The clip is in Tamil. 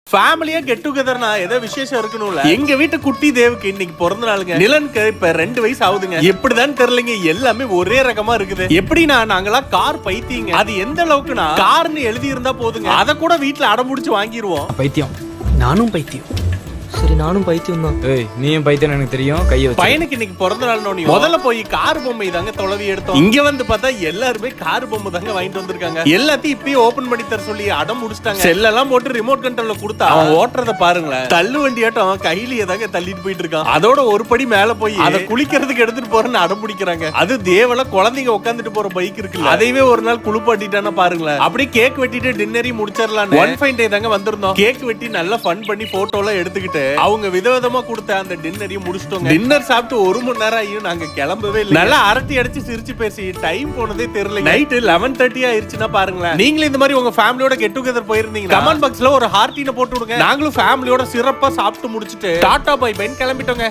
ஃபேமிலியா கெட் டுகெதர்னா ஏதோ விசேஷம் இருக்கணும்ல. எங்க வீட்டு குட்டி தேவுக்கு இன்னைக்கு பிறந்த நாளுங்க. நிலனுக்கு இப்ப 2 வயசு ஆகுதுங்க. எப்படிதான் தெரியலங்க, எல்லாமே ஒரே ரகமா இருக்குது. எப்படின்னா நாங்கெல்லாம் கார் பைத்தியங்க. அது எந்த அளவுக்குனா கார்னு எழுதி இருந்தா போதுங்க, அத கூட வீட்டுல அடமுடிச்சு வாங்கிடுவோம். பைத்தியம். நானும் பைத்தியம். சரி நானும் பைத்தியம் தான். ஏய் நீயும் பைத்தியம் எனக்கு தெரியும். கையை வச்சு. பையனுக்கு இன்னைக்கு பிறந்த நாள் முதல்ல போய் கார் பொம்மை தாங்க தொலைவி எடுத்தோம். இங்க வந்து பார்த்தா எல்லாருமே கார் பொம்மை தாங்க வாங்கிட்டு வந்திருக்காங்க. எல்லாத்தையும் இப்பயே ஓபன் பண்ணி தர சொல்லி அடம் முடிச்சிட்டாங்க. செல்லெல்லாம் போட்டு ரிமோட் கண்ட்ரோல்ல கொடுத்தா அவன் ஓட்டுறத பாருங்களேன். தள்ளு வண்டியாட்டம் அவன் கையிலேயே தாங்க தள்ளிட்டு போயிட்டு இருக்கான். அதோட ஒரு படி மேல போய் அதை குளிக்கிறதுக்கு எடுத்துட்டு போறேன்னு அடம் பிடிக்கிறாங்க. அது தேவல குழந்தைங்க உட்காந்துட்டு போற பைக் இருக்குல்ல, அதைவே ஒரு நாள் குளிப்பாட்டிட்டானா பாருங்களேன். அப்படியே கேக் வெட்டிட்டு டின்னரையும் முடிச்சிடலாம். 1 fine day தாங்க வந்திருந்தோம். கேக் வெட்டி நல்லா ஃபன் பண்ணி போட்டோ எல்லாம் எடுத்துக்கிட்டு அவங்க விதவிதமா கொடுத்த அந்த டின்னரையும் முடிச்சிட்டோம். டின்னர் சாப்பிட்டு 1 மணி நேரம் ஆகியும் நாங்க கிளம்பவே இல்லை. நல்லா அரட்டி அடிச்சு சிரிச்சு பேசி டைம் போனதே தெரியல. நைட் 11:30 ஆயிருச்சுன்னா பாருங்களேன். நீங்களும் இந்த மாதிரி உங்க ஃபேமிலியோட கெட் டுகெதர் போயிருந்தீங்க, கமெண்ட் பாக்ஸ்ல ஒரு ஹார்ட்டின போட்டு விடுங்க. நாங்களும் ஃபேமிலியோட சிறப்பா சாப்பிட்டு முடிச்சிட்டு டாடா பை பை கிளம்பிட்டோங்க.